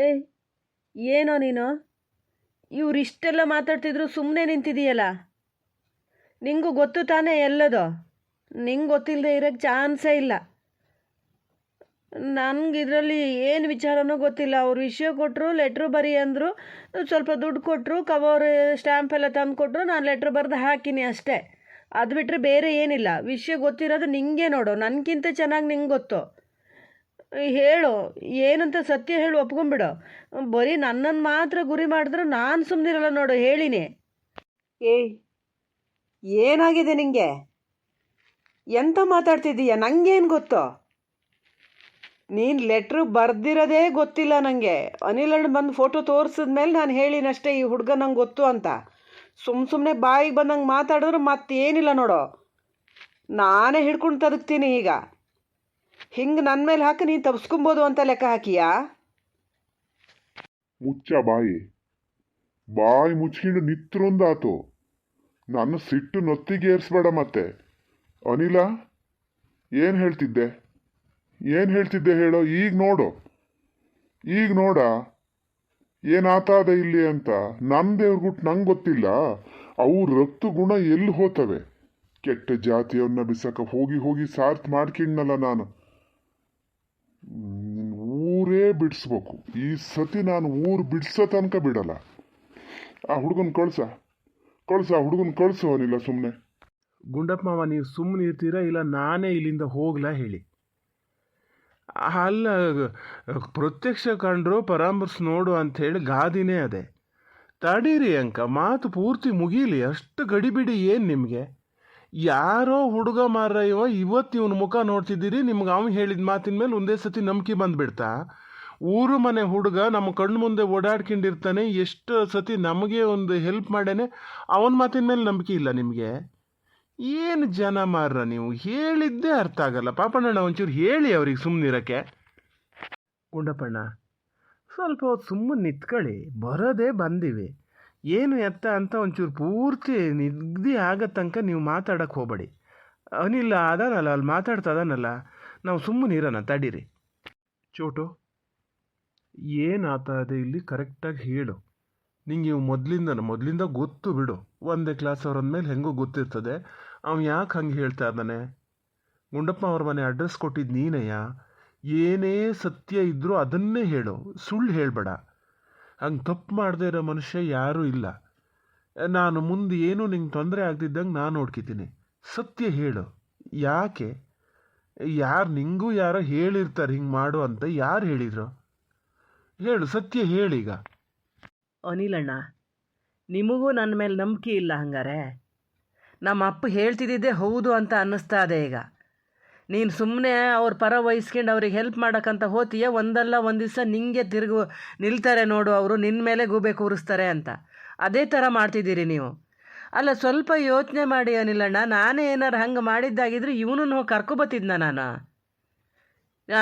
ಏಯ್, ಏನೋ ನೀನು ಇವರಿಷ್ಟೆಲ್ಲ ಮಾತಾಡ್ತಿದ್ರು ಸುಮ್ಮನೆ ನಿಂತಿದೆಯಲ್ಲ. ನಿಂಗೂ ಗೊತ್ತು ತಾನೇ ಎಲ್ಲದೋ. ನಿಂಗೆ ಗೊತ್ತಿಲ್ಲದೆ ಇರೋಕ್ಕೆ ಚಾನ್ಸೇ ಇಲ್ಲ. ನನಗೆ ಇದರಲ್ಲಿ ಏನು ವಿಚಾರನೂ ಗೊತ್ತಿಲ್ಲ. ಅವ್ರು ವಿಷಯ ಕೊಟ್ಟರು, ಲೆಟ್ರು ಬರೀ ಅಂದರು, ಸ್ವಲ್ಪ ದುಡ್ಡು ಕೊಟ್ಟರು, ಕವರ್ ಸ್ಟ್ಯಾಂಪ್ ಎಲ್ಲ ತಂದು ಕೊಟ್ಟರು, ನಾನು ಲೆಟ್ರ್ ಬರೆದು ಹಾಕಿನಿ ಅಷ್ಟೇ. ಅದು ಬಿಟ್ಟರೆ ಬೇರೆ ಏನಿಲ್ಲ. ವಿಷಯ ಗೊತ್ತಿರೋದು ನಿಂಗೆ ನೋಡು, ನನಗಿಂತ ಚೆನ್ನಾಗಿ ನಿಂಗೆ ಗೊತ್ತು. ಹೇಳು, ಏನಂತ ಸತ್ಯ ಹೇಳು, ಒಪ್ಕೊಂಬಿಡು. ಬರೀ ನನ್ನನ್ನು ಮಾತ್ರ ಗುರಿ ಮಾಡಿದ್ರು ನಾನು ಸುಮ್ಮನಿರಲ್ಲ ನೋಡು, ಹೇಳಿನಿ. ಏಯ್, ಏನಾಗಿದೆ ನಿಂಗೆ? ಎಂತ ಮಾತಾಡ್ತಿದ್ದೀಯ? ನನಗೇನು ಗೊತ್ತು? ನೀನು ಲೆಟ್ರ್ ಬರೆದಿರೋದೇ ಗೊತ್ತಿಲ್ಲ ನನಗೆ. ಅನಿಲ್ ಅಣ್ಣ ಬಂದು ಫೋಟೋ ತೋರಿಸಿದ್ಮೇಲೆ ನಾನು ಹೇಳಿನಷ್ಟೇ ಈ ಹುಡುಗ ನಂಗೆ ಗೊತ್ತು ಅಂತ. ಸುಮ್ಮನೆ ಬಾಯಿಗೆ ಬಂದಂಗೆ ಮಾತಾಡಿದ್ರೆ ಮತ್ತೇನಿಲ್ಲ ನೋಡು, ನಾನೇ ಹಿಡ್ಕೊಂಡು ತದಕ್ತೀನಿ ಈಗ. ಹಿಂಗೆ ನನ್ನ ಮೇಲೆ ಹಾಕಿ ನೀನು ತಪ್ಸ್ಕೊಬೋದು ಅಂತ ಲೆಕ್ಕ ಹಾಕಿಯಾ? ಮುಚ್ಚ ಬಾಯಿ. ಬಾಯಿ ಮುಚ್ಕೊಂಡು ನಿತ್ರೊಂದಾತು. ನನ್ನ ಸಿಟ್ಟು ನೊತ್ತಿಗೇರಿಸ್ಬೇಡ ಮತ್ತೆ. ಅನಿಲ, ಏನು ಹೇಳ್ತಿದ್ದೆ ಹೇಳೋ? ಈಗ ನೋಡು, ಈಗ ನೋಡ ಏನಾತಾದ ಇಲ್ಲಿ ಅಂತ. ನನ್ನ ದೇವ್ರಗುಟ್ಟು ನಂಗೆ ಗೊತ್ತಿಲ್ಲ. ಅವು ರಕ್ತ ಗುಣ ಎಲ್ಲಿ ಹೋತವೆ? ಕೆಟ್ಟ ಜಾತಿಯವನ್ನ ಬಿಸಕ ಹೋಗಿ ಸಾರ್ತ್ ಮಾಡ್ಕಿಣ್ಣಲ್ಲ ನಾನು. ಊರೇ ಬಿಡಿಸ್ಬೇಕು ಈ ಸತಿ. ನಾನು ಊರು ಬಿಡಿಸೋ ತನಕ ಬಿಡಲ್ಲ. ಆ ಹುಡುಗನ ಕಳ್ಸ ಹುಡುಗನ ಕಳ್ಸು. ಅನಿಲ್ಲ ಸುಮ್ಮನೆ. ಗುಂಡಪ್ಪ ಮಾವ, ನೀವು ಸುಮ್ಮನೆ ಇರ್ತೀರಾ ಇಲ್ಲ ನಾನೇ ಇಲ್ಲಿಂದ ಹೋಗ್ಲಾ ಹೇಳಿ? ಅಲ್ಲ, ಪ್ರತ್ಯಕ್ಷ ಕಂಡ್ರು ಪರಾಮರ್ಶ್ ನೋಡು ಅಂಥೇಳಿ ಗಾದಿನೇ ಅದೇ. ತಡೀರಿ ಅಂಕ, ಮಾತು ಪೂರ್ತಿ ಮುಗೀಲಿ. ಅಷ್ಟು ಗಡಿಬಿಡಿ ಏನು ನಿಮಗೆ? ಯಾರೋ ಹುಡುಗ ಮಾರಯ್ಯವ, ಇವತ್ತು ಇವನ ಮುಖ ನೋಡ್ತಿದ್ದೀರಿ. ನಿಮ್ಗೆ ಅವ್ನು ಹೇಳಿದ ಮಾತಿನ ಮೇಲೆ ಒಂದೇ ಸತಿ ನಂಬಿಕೆ ಬಂದುಬಿಡ್ತಾ? ಊರು ಮನೆ ಹುಡುಗ ನಮ್ಮ ಕಣ್ಣು ಮುಂದೆ ಓಡಾಡ್ಕೊಂಡಿರ್ತಾನೆ. ಎಷ್ಟು ಸತಿ ನಮಗೆ ಒಂದು ಹೆಲ್ಪ್ ಮಾಡೇನೆ, ಅವನ ಮಾತಿನ ಮೇಲೆ ನಂಬಿಕೆ ಇಲ್ಲ ನಿಮಗೆ? ಏನು ಜನ ಮಾರ್ರ ನೀವು, ಹೇಳಿದ್ದೇ ಅರ್ಥ ಆಗಲ್ಲ. ಪಾಪಣ್ಣ, ಒಂಚೂರು ಹೇಳಿ ಅವ್ರಿಗೆ ಸುಮ್ಮನಿರಕ್ಕೆ. ಗುಂಡಪ್ಪಣ್ಣ, ಸ್ವಲ್ಪ ಹೊತ್ತು ಸುಮ್ಮನೆ ನಿಂತ್ಕೊಳ್ಳಿ. ಬರೋದೇ ಬಂದಿವಿ, ಏನು ಎತ್ತ ಅಂತ ಒಂಚೂರು ಪೂರ್ತಿ ನಿಗದಿ ಆಗೋ ತನಕ ನೀವು ಮಾತಾಡೋಕ್ಕೆ ಹೋಗಬೇಡಿ. ಅನಿಲ್ಲ ಅದಾನಲ್ಲ, ಅಲ್ಲಿ ಮಾತಾಡ್ತಾ ಅದಾನಲ್ಲ, ನಾವು ಸುಮ್ಮನೆ ಇರೋಣ, ತಡೀರಿ. ಚೋಟು, ಏನಾಗ್ತದೆ ಇಲ್ಲಿ ಕರೆಕ್ಟಾಗಿ ಹೇಳು. ನಿಂಗೆ ಇವು ಮೊದಲಿಂದ ಗೊತ್ತು ಬಿಡು. ಒಂದೇ ಕ್ಲಾಸ್ ಅವ್ರ ಅಂದಮೇಲೆ ಹೆಂಗೋ ಗೊತ್ತಿರ್ತದೆ. ಅವ್ನು ಯಾಕೆ ಹಂಗೆ ಹೇಳ್ತಾ ಇದ್ದಾನೆ? ಗುಂಡಪ್ಪ ಅವ್ರ ಮನೆ ಅಡ್ರೆಸ್ ಕೊಟ್ಟಿದ್ದು ನೀನಯ್ಯ. ಏನೇ ಸತ್ಯ ಇದ್ದರೂ ಅದನ್ನೇ ಹೇಳು, ಸುಳ್ಳು ಹೇಳಬೇಡ. ಹಂಗೆ ತಪ್ಪು ಮಾಡದೇ ಇರೋ ಮನುಷ್ಯ ಯಾರೂ ಇಲ್ಲ. ನಾನು ಮುಂದೆ ಏನೂ ನಿಂಗೆ ತೊಂದರೆ ಆಗ್ತಿದ್ದಂಗೆ ನಾನು ನೋಡ್ಕೊತೀನಿ. ಸತ್ಯ ಹೇಳು. ಯಾಕೆ? ನಿಂಗೂ ಯಾರೋ ಹೇಳಿರ್ತಾರೆ ಹಿಂಗೆ ಮಾಡು ಅಂತ. ಯಾರು ಹೇಳಿದ್ರು? ಹೇಳು, ಸತ್ಯ ಹೇಳೀಗ. ಅನಿಲಣ್ಣ, ನಿಮಗೂ ನನ್ನ ಮೇಲೆ ನಂಬಿಕೆ ಇಲ್ಲ ಹಂಗಾರೆ? ನಮ್ಮ ಅಪ್ಪ ಹೇಳ್ತಿದ್ದಿದ್ದೇ ಹೌದು ಅಂತ ಅನ್ನಿಸ್ತಾ ಇದೆ ಈಗ. ನೀನು ಸುಮ್ಮನೆ ಅವ್ರ ಪರ ವಹಿಸ್ಕೊಂಡು ಅವ್ರಿಗೆ ಹೆಲ್ಪ್ ಮಾಡೋಕ್ಕಂತ ಹೋತೀಯ. ಒಂದಲ್ಲ ಒಂದು ದಿವಸ ನಿಂಗೆ ನಿಲ್ತಾರೆ ನೋಡು, ಅವರು ನಿನ್ನ ಮೇಲೆ ಗೂಬೆ ಕೂರಿಸ್ತಾರೆ ಅಂತ. ಅದೇ ಥರ ಮಾಡ್ತಿದ್ದೀರಿ ನೀವು. ಅಲ್ಲ, ಸ್ವಲ್ಪ ಯೋಚನೆ ಮಾಡಿ ಅನಿಲಣ್ಣ. ನಾನೇ ಏನಾರು ಹಂಗೆ ಮಾಡಿದ್ದಾಗಿದ್ರೆ ಇವನನ್ನು ಹೋಗಿ ಕರ್ಕೊಬತ್ತಿದ್ನ ನಾನು.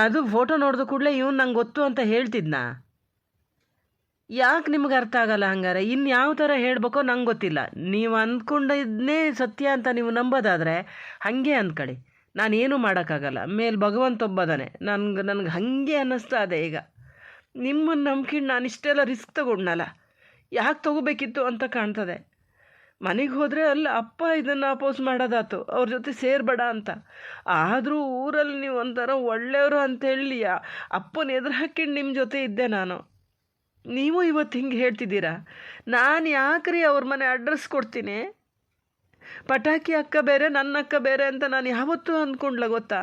ಅದು ಫೋಟೋ ನೋಡಿದ ಕೂಡಲೇ ಇವನು ನಂಗೆ ಗೊತ್ತು ಅಂತ ಹೇಳ್ತಿದ್ನಾ? ಯಾಕೆ ನಿಮ್ಗೆ ಅರ್ಥ ಆಗಲ್ಲ ಹಂಗಾರೆ? ಇನ್ನು ಯಾವ ಥರ ಹೇಳಬೇಕೋ ನಂಗೆ ಗೊತ್ತಿಲ್ಲ. ನೀವು ಅಂದ್ಕೊಂಡಿದ್ದೇ ಸತ್ಯ ಅಂತ ನೀವು ನಂಬೋದಾದರೆ ಹಾಗೆ ಅಂದ್ಕೊಳ್ಳಿ. ನಾನೇನು ಮಾಡೋಕ್ಕಾಗಲ್ಲ. ಮೇಲೆ ಭಗವಂತ ಒಬ್ಬದಾನೆ. ನನಗೆ ಹಾಗೆ ಅನ್ನಿಸ್ತಾ ಇದೆ ಈಗ. ನಿಮ್ಮನ್ನು ನಂಬ್ಕೊಂಡು ನಾನು ಇಷ್ಟೆಲ್ಲ ರಿಸ್ಕ್ ತಗೊಂಡ್ನಲ್ಲ, ಯಾಕೆ ತೊಗೋಬೇಕಿತ್ತು ಅಂತ ಕಾಣ್ತದೆ. ಮನೆಗೆ ಹೋದರೆ ಅಲ್ಲ ಅಪ್ಪ ಇದನ್ನು ಅಪೋಸ್ ಮಾಡೋದಾತು, ಅವ್ರ ಜೊತೆ ಸೇರಬೇಡ ಅಂತ. ಆದರೂ ಊರಲ್ಲಿ ನೀವು ಒಂಥರ ಒಳ್ಳೆಯವರು ಅಂತೇಳಿ ಅಪ್ಪನ ಎದುರು ಹಾಕಿದ್ದು ನಿಮ್ಮ ಜೊತೆ ಇದ್ದೆ ನಾನು. ನೀವು ಇವತ್ತು ಹಿಂಗೆ ಹೇಳ್ತಿದ್ದೀರಾ? ನಾನು ಯಾಕ್ರಿ ಅವ್ರ ಮನೆ ಅಡ್ರೆಸ್ ಕೊಡ್ತೀನಿ? ಪಟಾಕಿ ಅಕ್ಕ ಬೇರೆ, ನನ್ನ ಅಕ್ಕ ಬೇರೆ ಅಂತ ನಾನು ಯಾವತ್ತೂ ಅಂದ್ಕೊಂಡ್ಲ ಗೊತ್ತಾ?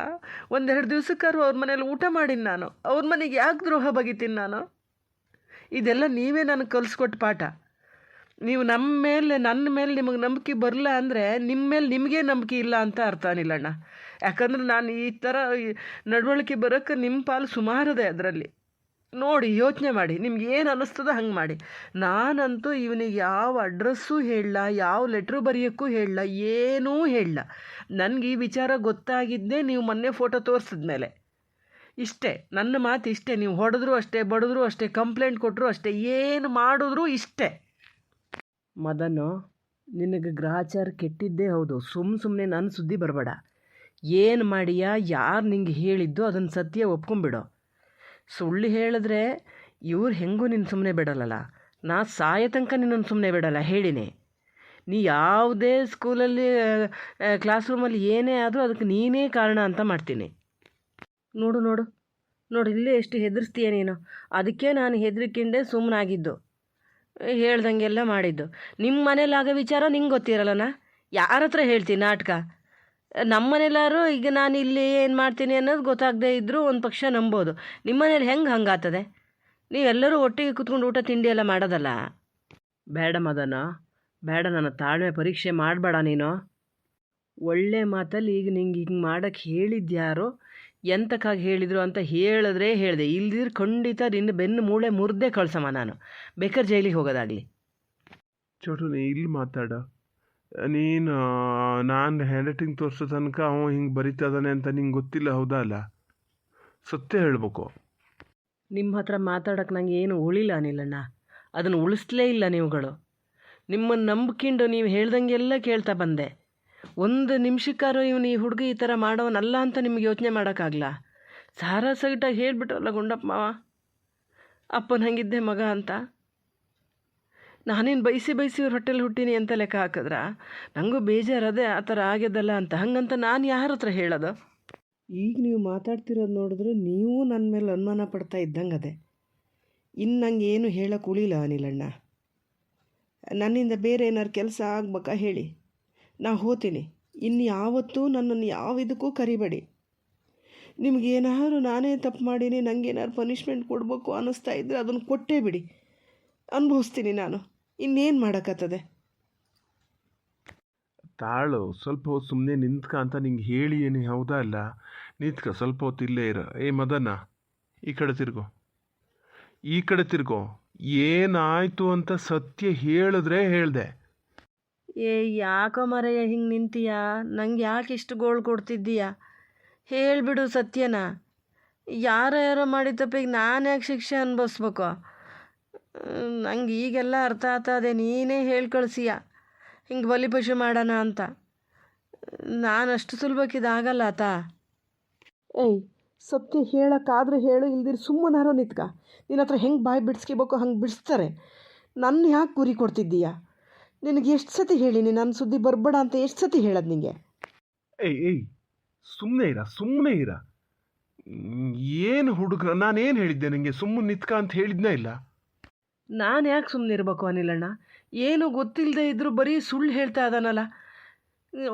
ಒಂದೆರಡು ದಿವ್ಸಕ್ಕಾರು ಅವ್ರ ಮನೇಲಿ ಊಟ ಮಾಡೀನಿ ನಾನು. ಅವ್ರ ಮನೆಗೆ ಯಾಕೆ ದ್ರೋಹ ಬಗೀತೀನಿ ನಾನು? ಇದೆಲ್ಲ ನೀವೇ ನನಗೆ ಕಲಿಸ್ಕೊಟ್ಟು ಪಾಠ. ನೀವು ನನ್ನ ಮೇಲೆ ನಿಮಗೆ ನಂಬಿಕೆ ಬರಲ್ಲ ಅಂದರೆ ನಿಮ್ಮ ಮೇಲೆ ನಿಮಗೇ ನಂಬಿಕೆ ಇಲ್ಲ ಅಂತ ಅರ್ಥ ಅನಿಲಣ್ಣ. ಯಾಕಂದ್ರೆ ನಾನು ಈ ಥರ ನಡವಳಿಕೆ ಬರೋಕ್ಕೆ ನಿಮ್ಮ ಪಾಲು ಸುಮಾರದೆ. ಅದರಲ್ಲಿ ನೋಡಿ, ಯೋಚನೆ ಮಾಡಿ, ನಿಮ್ಗೆ ಏನು ಅನ್ನಿಸ್ತದೋ ಹಂಗೆ ಮಾಡಿ. ನಾನಂತೂ ಇವನಿಗೆ ಯಾವ ಅಡ್ರೆಸ್ಸೂ ಹೇಳಲ್ಲ, ಯಾವ ಲೆಟ್ರು ಬರೆಯೋಕ್ಕೂ ಹೇಳಲ್ಲ, ಏನೂ ಹೇಳಲ್ಲ. ನನಗೆ ಈ ವಿಚಾರ ಗೊತ್ತಾಗಿದ್ದೇ ನೀವು ಮೊನ್ನೆ ಫೋಟೋ ತೋರಿಸಿದ್ಮೇಲೆ. ಇಷ್ಟೇ ನನ್ನ ಮಾತು, ಇಷ್ಟೇ. ನೀವು ಹೊಡೆದ್ರೂ ಅಷ್ಟೇ, ಬಡಿದ್ರೂ ಅಷ್ಟೇ, ಕಂಪ್ಲೇಂಟ್ ಕೊಟ್ಟರು ಅಷ್ಟೇ, ಏನು ಮಾಡಿದ್ರೂ ಇಷ್ಟೇ. ಮದನು, ನಿನಗೆ ಗ್ರಹಚಾರ ಕೆಟ್ಟಿದ್ದೇ ಹೌದು. ಸುಮ್ಮನೆ ನನ್ನ ಸುದ್ದಿ ಬರಬೇಡ. ಏನು ಮಾಡಿಯಾ, ಯಾರು ನಿಂಗೆ ಹೇಳಿದ್ದು ಅದನ್ನು ಸತ್ಯ ಒಪ್ಕೊಂಬಿಡು. ಸುಳ್ಳು ಹೇಳಿದ್ರೆ ಇವ್ರು ಹೆಂಗೂ ನಿನ್ನ ಸುಮ್ಮನೆ ಬಿಡಲ್ಲಲ್ಲ, ನಾ ಸಾಯೋ ತನಕ ನಿನ್ನನ್ನು ಸುಮ್ಮನೆ ಬಿಡಲ್ಲ ಹೇಳಿನಿ. ನೀ ಯಾವುದೇ ಸ್ಕೂಲಲ್ಲಿ ಕ್ಲಾಸ್ ರೂಮಲ್ಲಿ ಏನೇ ಆದರೂ ಅದಕ್ಕೆ ನೀನೇ ಕಾರಣ ಅಂತ ಮಾಡ್ತೀನಿ. ನೋಡು ನೋಡು ನೋಡು, ಇಲ್ಲೇ ಎಷ್ಟು ಹೆದರ್ಸ್ತೀಯ ನೀನು. ಅದಕ್ಕೆ ನಾನು ಹೆದರಿಕೆಂಡೆ ಸುಮ್ಮನಾಗಿದ್ದು, ಹೇಳ್ದಂಗೆಲ್ಲ ಮಾಡಿದ್ದು. ನಿಮ್ಮ ಮನೇಲಾಗೋ ವಿಚಾರ ನಿಂಗೆ ಗೊತ್ತಿರಲ್ಲನ, ಯಾರ ಹತ್ರ ಹೇಳ್ತೀನಿ ನಾಟಕ? ನಮ್ಮ ಮನೇಲಾರು ಈಗ ನಾನು ಇಲ್ಲಿ ಏನು ಮಾಡ್ತೀನಿ ಅನ್ನೋದು ಗೊತ್ತಾಗದೇ ಇದ್ದರೂ ಒಂದು ಪಕ್ಷ ನಂಬೋದು. ನಿಮ್ಮ ಮನೇಲಿ ಹೆಂಗೆ ಹಂಗಾಗ್ತದೆ? ನೀವೆಲ್ಲರೂ ಒಟ್ಟಿಗೆ ಕುತ್ಕೊಂಡು ಊಟ ತಿಂಡಿ ಎಲ್ಲ ಮಾಡೋದಲ್ಲ. ಬೇಡ ಮದನ, ಬೇಡ, ನನ್ನ ತಾಳ್ಮೆ ಪರೀಕ್ಷೆ ಮಾಡಬೇಡ ನೀನು. ಒಳ್ಳೆ ಮಾತಲ್ಲಿ ಈಗ ನಿಂಗೆ ಹಿಂಗೆ ಮಾಡೋಕ್ಕೆ ಹೇಳಿದ್ಯಾರೋ, ಎಂತಕ್ಕಾಗಿ ಹೇಳಿದರು ಅಂತ ಹೇಳಿದ್ರೆ ಹೇಳಿದೆ, ಇಲ್ದಿದ್ರೆ ಖಂಡಿತ ನಿನ್ನ ಬೆನ್ನು ಮೂಳೆ ಮುರಿದೇ ಕಳ್ಸಮ್ಮ ನಾನು, ಬೇಕಾದ್ರೆ ಜೈಲಿಗೆ ಹೋಗೋದಾಗಲಿ. ಚೋಟು ನೀ ಇಲ್ಲಿ ಮಾತಾಡ. ನೀನು ನಾನು ಹ್ಯಾಂಡ್ ರೈಟಿಂಗ್ ತೋರಿಸೋ ತನಕ ಅವ ಹಿಂಗೆ ಬರಿತದಾನೆ ಅಂತ ನಿಂಗೆ ಗೊತ್ತಿಲ್ಲ, ಹೌದಾ ಅಲ್ಲ? ಸತ್ಯ ಹೇಳ್ಬೇಕು. ನಿಮ್ಮ ಹತ್ರ ಮಾತಾಡೋಕ್ಕೆ ನಂಗೆ ಏನು ಉಳಿಲ್ಲ ಅನಿಲಣ್ಣ, ಅದನ್ನು ಉಳಿಸ್ಲೇ ಇಲ್ಲ ನೀವುಗಳು. ನಿಮ್ಮನ್ನು ನಂಬಿಕೊಂಡು ನೀವು ಹೇಳ್ದಂಗೆಲ್ಲ ಕೇಳ್ತಾ ಬಂದೆ. ಒಂದು ನಿಮಿಷಕ್ಕಾರು ಇವನು ಈ ಹುಡುಗ ಈ ಥರ ಮಾಡೋನಲ್ಲ ಅಂತ ನಿಮ್ಗೆ ಯೋಚನೆ ಮಾಡೋಕ್ಕಾಗಲ್ಲ. ಸಾರಾ ಸೈಟಾಗಿ ಹೇಳ್ಬಿಟ್ಟವಲ್ಲ ಗುಂಡಪ್ಪ ಮಾವ, ಅಪ್ಪನ ಹಂಗಿದ್ದೆ ಮಗ ಅಂತ. ನಾನೇನು ಬಯಸಿ ಇವ್ರ ಹೊಟ್ಟೆಲಿ ಹುಟ್ಟೀನಿ ಅಂತ ಲೆಕ್ಕ ಹಾಕಿದ್ರ? ನನಗೂ ಬೇಜಾರದೆ ಆ ಥರ ಆಗ್ಯದಲ್ಲ ಅಂತ. ಹಂಗಂತ ನಾನು ಯಾರ ಹತ್ರ ಹೇಳೋದು? ಈಗ ನೀವು ಮಾತಾಡ್ತಿರೋದು ನೋಡಿದ್ರೆ ನೀವು ನನ್ನ ಮೇಲೆ ಅನುಮಾನ ಪಡ್ತಾ ಇದ್ದಂಗೆ ಅದೇ. ಇನ್ನು ನಂಗೆ ಏನು ಹೇಳೋಕೆ ಉಳಿಲ್ಲ ಅನಿಲಣ್ಣ. ನನ್ನಿಂದ ಬೇರೆ ಏನಾರು ಕೆಲಸ ಆಗ್ಬೇಕಾ ಹೇಳಿ, ನಾ ಹೋತೀನಿ. ಇನ್ನು ಯಾವತ್ತೂ ನನ್ನನ್ನು ಯಾವ ಇದಕ್ಕೂ ಕರಿಬೇಡಿ. ನಿಮಗೇನಾದ್ರು ನಾನೇ ತಪ್ಪು ಮಾಡೀನಿ, ನನಗೇನಾದ್ರು ಪನಿಷ್ಮೆಂಟ್ ಕೊಡಬೇಕು ಅನ್ನಿಸ್ತಾ ಇದ್ದರೆ ಅದನ್ನು ಕೊಟ್ಟೇ ಬಿಡಿ, ಅನುಭವಿಸ್ತೀನಿ ನಾನು. ಇನ್ನೇನು ಮಾಡೋಕ್ಕತ್ತದೆ? ತಾಳು, ಸ್ವಲ್ಪ ಹೊತ್ತು ಸುಮ್ಮನೆ ನಿಂತ್ಕ ಅಂತ ನಿಂಗೆ ಹೇಳಿ ಏನು, ಹೌದಾ ಅಲ್ಲ? ನಿಂತ್ಕ, ಸ್ವಲ್ಪ ಹೊತ್ತು ಇಲ್ಲೇ ಇರು. ಏ ಮದನ, ಈ ಕಡೆ ತಿರ್ಗೋ, ಈ ಕಡೆ ತಿರ್ಗೋ. ಏನಾಯಿತು ಅಂತ ಸತ್ಯ ಹೇಳಿದ್ರೆ ಹೇಳ್ದೆ. ಏ ಯಾಕೋ ಮರೆಯ ಹಿಂಗೆ ನಿಂತೀಯ? ನಂಗೆ ಯಾಕೆ ಇಷ್ಟು ಗೋಳು ಕೊಡ್ತಿದ್ದೀಯ? ಹೇಳಿಬಿಡು ಸತ್ಯನ. ಯಾರೋ ಮಾಡಿದ ತಪ್ಪಿಗೆ ನಾನು ಯಾಕೆ ಶಿಕ್ಷೆ ಅನುಭವಿಸ್ಬೇಕು? ನಂಗೆ ಈಗೆಲ್ಲ ಅರ್ಥ ಆಗ್ತದೆ. ನೀನೇ ಹೇಳಿ ಕಳಿಸಿಯ ಹಿಂಗೆ ಬಲಿಪಶು ಮಾಡೋಣ ಅಂತ. ನಾನು ಅಷ್ಟು ಸುಲಭಕ್ಕಿದಾಗಲ್ಲ ಆತ. ಏಯ್, ಸತ್ಯ ಹೇಳೋಕ್ಕಾದ್ರೆ ಹೇಳು, ಇಲ್ದಿರು ಸುಮ್ಮನಾರೋ ನಿತ್ಕ. ನಿನ್ನ ಹತ್ರ ಹೆಂಗೆ ಬಾಯಿ ಬಿಡಿಸ್ಕೋಬೇಕು ಹಂಗೆ ಬಿಡಿಸ್ತಾರೆ. ನನ್ನ ಯಾಕೆ ಗುರಿ ಕೊಡ್ತಿದ್ದೀಯ? ನಿನಗೆ ಎಷ್ಟು ಸತಿ ಹೇಳೀನಿ ನನ್ನ ಸುದ್ದಿ ಬರಬೇಡ ಅಂತ? ಎಷ್ಟು ಸತಿ ಹೇಳೋದು ನಿನಗೆ? ಏಯ್ ಸುಮ್ಮನೆ ಇರ. ಏನು ಹುಡುಗ, ನಾನೇನು ಹೇಳಿದ್ದೆ ನಿನಗೆ? ಸುಮ್ಮನೆ ನಿತ್ಕ ಅಂತ ಹೇಳಿದ್ನೇ ಇಲ್ಲ. ನಾನು ಯಾಕೆ ಸುಮ್ಮನೆ ಇರಬೇಕು ಅನಿಲಣ್ಣ? ಏನು ಗೊತ್ತಿಲ್ಲದೆ ಇದ್ದರೂ ಬರೀ ಸುಳ್ಳು ಹೇಳ್ತಾ ಇದ್ದಾನಲ್ಲ,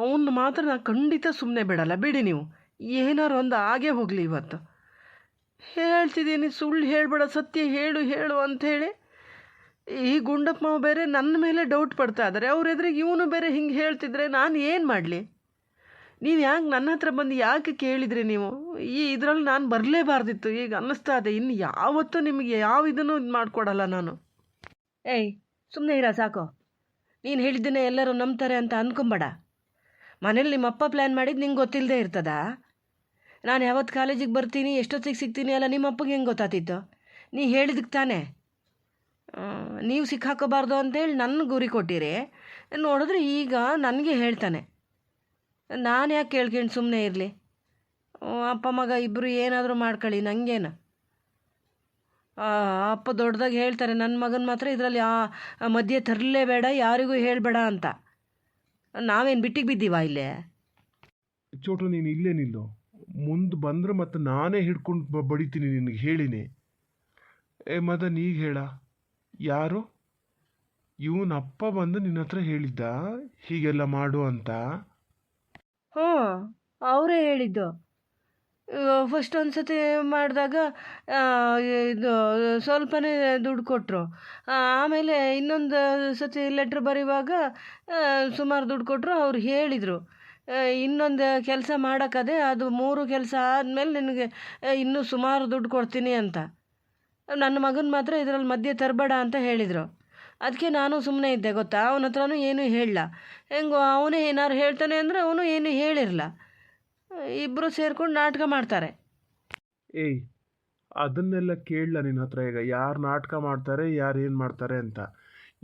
ಅವನ್ನ ಮಾತ್ರ ನಾನು ಖಂಡಿತ ಸುಮ್ಮನೆ ಬಿಡಲ್ಲ. ಬಿಡಿ ನೀವು, ಏನಾರು ಒಂದು ಆಗೇ ಹೋಗಲಿ. ಇವತ್ತು ಹೇಳ್ತಿದ್ದೀನಿ, ಸುಳ್ಳು ಹೇಳ್ಬೇಡ, ಸತ್ಯ ಹೇಳು ಅಂಥೇಳಿ. ಈ ಗುಂಡಪ್ಪ ಮಾವ ಬೇರೆ ನನ್ನ ಮೇಲೆ ಡೌಟ್ ಪಡ್ತಾ ಇದ್ದಾರೆ. ಅವ್ರ ಎದುರಿಗೆ ಇವನು ಬೇರೆ ಹಿಂಗೆ ಹೇಳ್ತಿದ್ರೆ ನಾನು ಏನು ಮಾಡಲಿ? ನೀವು ಯಾಕೆ ನನ್ನ ಹತ್ರ ಬಂದು ಯಾಕೆ ಕೇಳಿದ್ರಿ ನೀವು? ಇದರಲ್ಲಿ ನಾನು ಬರಲೇಬಾರ್ದಿತ್ತು. ಈಗ ಅನ್ನಿಸ್ತಾ ಇದೆ, ಇನ್ನು ಯಾವತ್ತೂ ನಿಮಗೆ ಯಾವ ಇದನ್ನು ಇದು ಮಾಡಿಕೊಡಲ್ಲ ನಾನು. ಏಯ್ ಸುಮ್ಮನೆ ಇರ ಸಾಕು. ನೀನು ಹೇಳಿದ್ದನ್ನೇ ಎಲ್ಲರೂ ನಂಬ್ತಾರೆ ಅಂತ ಅಂದ್ಕೊಂಬೇಡ. ಮನೇಲಿ ನಿಮ್ಮಪ್ಪ ಪ್ಲ್ಯಾನ್ ಮಾಡಿದ್ದು ನಿಂಗೆ ಗೊತ್ತಿಲ್ಲದೆ ಇರ್ತದಾ? ನಾನು ಯಾವತ್ತು ಕಾಲೇಜಿಗೆ ಬರ್ತೀನಿ, ಎಷ್ಟೊತ್ತಿಗೆ ಸಿಗ್ತೀನಿ ಎಲ್ಲ ನಿಮ್ಮಪ್ಪಗೆ ಹೆಂಗೆ ಗೊತ್ತಾತಿತ್ತು? ನೀ ಹೇಳಿದಕ್ಕೆ ತಾನೇ. ನೀವು ಸಿಕ್ಕಾಕೋಬಾರ್ದು ಅಂತೇಳಿ ನನ್ನ ಗುರಿ ಕೊಟ್ಟಿರಿ. ನೋಡಿದ್ರೆ ಈಗ ನನಗೆ ಹೇಳ್ತಾನೆ. ನಾನು ಯಾಕೆ ಕೇಳ್ಕೊಂಡು ಸುಮ್ಮನೆ ಇರಲಿ? ಅಪ್ಪ ಮಗ ಇಬ್ಬರು ಏನಾದರೂ ಮಾಡ್ಕೊಳ್ಳಿ, ನನಗೇನು? ಅಪ್ಪ ದೊಡ್ಡದಾಗಿ ಹೇಳ್ತಾರೆ, ನನ್ನ ಮಗನ ಮಾತ್ರ ಇದರಲ್ಲಿ ಮಧ್ಯೆ ತರಲೇಬೇಡ, ಯಾರಿಗೂ ಹೇಳಬೇಡ ಅಂತ. ನಾವೇನು ಬಿಟ್ಟಿಗೆ ಬಿದ್ದೀವ ಇಲ್ಲೇ? ಚೋಟು, ನೀನು ಇಲ್ಲೇ ನಿಲ್ಲು. ಮುಂದೆ ಬಂದ್ರೆ ಮತ್ತೆ ನಾನೇ ಹಿಡ್ಕೊಂಡು ಬಡಿತೀನಿ ನಿನಗೆ, ಹೇಳಿನಿ. ಏ ಮದನ್, ಈಗ ಹೇಳ, ಯಾರು ಇವನಪ್ಪ ಬಂದು ನಿನ್ನ ಹತ್ರ ಹೇಳಿದ್ದ ಹೀಗೆಲ್ಲ ಮಾಡು ಅಂತ? ಹ್ಞೂ, ಅವರೇ ಹೇಳಿದ್ದು. ಫಸ್ಟ್ ಒಂದು ಸತಿ ಮಾಡಿದಾಗ ಇದು ಸ್ವಲ್ಪನೇ ದುಡ್ಡು ಕೊಟ್ಟರು. ಆಮೇಲೆ ಇನ್ನೊಂದು ಸತಿ ಲೆಟ್ರ್ ಬರೆಯುವಾಗ ಸುಮಾರು ದುಡ್ಡು ಕೊಟ್ಟರು. ಅವ್ರು ಹೇಳಿದರು, ಇನ್ನೊಂದು ಕೆಲಸ ಮಾಡೋಕ್ಕದೆ, ಅದು 3 ಕೆಲಸ ಆದಮೇಲೆ ನಿನಗೆ ಇನ್ನೂ ಸುಮಾರು ದುಡ್ಡು ಕೊಡ್ತೀನಿ ಅಂತ. ನನ್ನ ಮಗನ ಮಾತ್ರ ಇದರಲ್ಲಿ ಮಧ್ಯೆ ತರಬೇಡ ಅಂತ ಹೇಳಿದರು. ಅದಕ್ಕೆ ನಾನು ಸುಮ್ಮನೆ ಇದ್ದೆ, ಗೊತ್ತಾ? ಅವನ ಹತ್ರನೂ ಏನೂ ಹೇಳಲ್ಲ. ಹೆಂಗೋ ಅವನೇ ಏನಾರು ಹೇಳ್ತಾನೆ ಅಂದರೆ ಅವನು ಏನೂ ಹೇಳಿರಲ್ಲ. ಇಬ್ಬರು ಸೇರ್ಕೊಂಡು ನಾಟಕ ಮಾಡ್ತಾರೆ. ಏಯ್, ಅದನ್ನೆಲ್ಲ ಕೇಳಲ್ಲ ನಿನ್ನ ಹತ್ರ. ಈಗ ಯಾರು ನಾಟಕ ಮಾಡ್ತಾರೆ, ಯಾರು ಏನು ಮಾಡ್ತಾರೆ ಅಂತ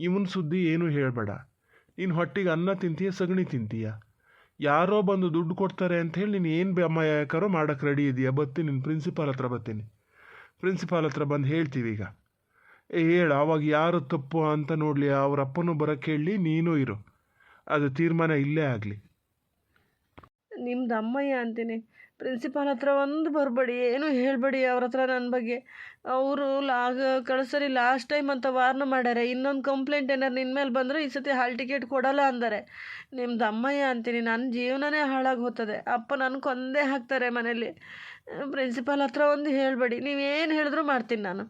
ಇವನ ಸುದ್ದಿ ಏನೂ ಹೇಳಬೇಡ. ನೀನು ಹೊಟ್ಟಿಗೆ ಅನ್ನ ತಿಂತೀಯ, ಸಗಣಿ ತಿಂತೀಯ. ಯಾರೋ ಬಂದು ದುಡ್ಡು ಕೊಡ್ತಾರೆ ಅಂತ ಹೇಳಿ ನೀನು ಏನು ಅಮ್ಮ ಯಾಕಾರೋ ಮಾಡೋಕ್ಕೆ ರೆಡಿ ಇದೆಯಾ? ಬರ್ತೀನಿ, ನಿನ್ನ ಪ್ರಿನ್ಸಿಪಾಲ್ ಹತ್ರ ಬರ್ತೀನಿ. ಪ್ರಿನ್ಸಿಪಾಲ್ ಹತ್ರ ಬಂದು ಹೇಳ್ತೀವಿ ಈಗ ಹೇಳು, ಅವಾಗ ಯಾರು ತಪ್ಪು ಅಂತ ನೋಡಲಿ. ಅವ್ರ ಅಪ್ಪನೂ ಬರೋಕ್ಕೆ ಹೇಳಿ, ನೀನು ಇರು. ಅದು ತೀರ್ಮಾನ ಇಲ್ಲೇ ಆಗಲಿ. ನಿಮ್ದು ಅಮ್ಮಯ್ಯ ಅಂತೀನಿ. ಪ್ರಿನ್ಸಿಪಾಲ್ ಹತ್ರ ಒಂದು ಬರಬೇಡಿ, ಏನೂ ಹೇಳಬೇಡಿ ಅವ್ರ ಹತ್ರ ನನ್ನ ಬಗ್ಗೆ. ಅವರು ಕಳಿಸರಿ ಲಾಸ್ಟ್ ಟೈಮ್ ಅಂತ ವಾರ್ನ್ ಮಾಡ್ಯಾರೆ. ಇನ್ನೊಂದು ಕಂಪ್ಲೇಂಟ್ ಏನಾರು ನಿನ್ನ ಮೇಲೆ ಬಂದರೆ ಈ ಸತಿ ಹಾಲ್ ಟಿಕೆಟ್ ಕೊಡಲ್ಲ ಅಂದಾರೆ. ನಿಮ್ದು ಅಮ್ಮಯ್ಯ ಅಂತೀನಿ. ನನ್ನ ಜೀವನನೇ ಹಾಳಾಗಿ ಹೋಗ್ತದೆ. ಅಪ್ಪ ನನ್ನ ಕೊಂದೇ ಹಾಕ್ತಾರೆ ಮನೇಲಿ. ಪ್ರಿನ್ಸಿಪಾಲ್ ಹತ್ರ ಒಂದು ಹೇಳಬೇಡಿ. ನೀವೇನು ಹೇಳಿದ್ರು ಮಾಡ್ತೀನಿ ನಾನು.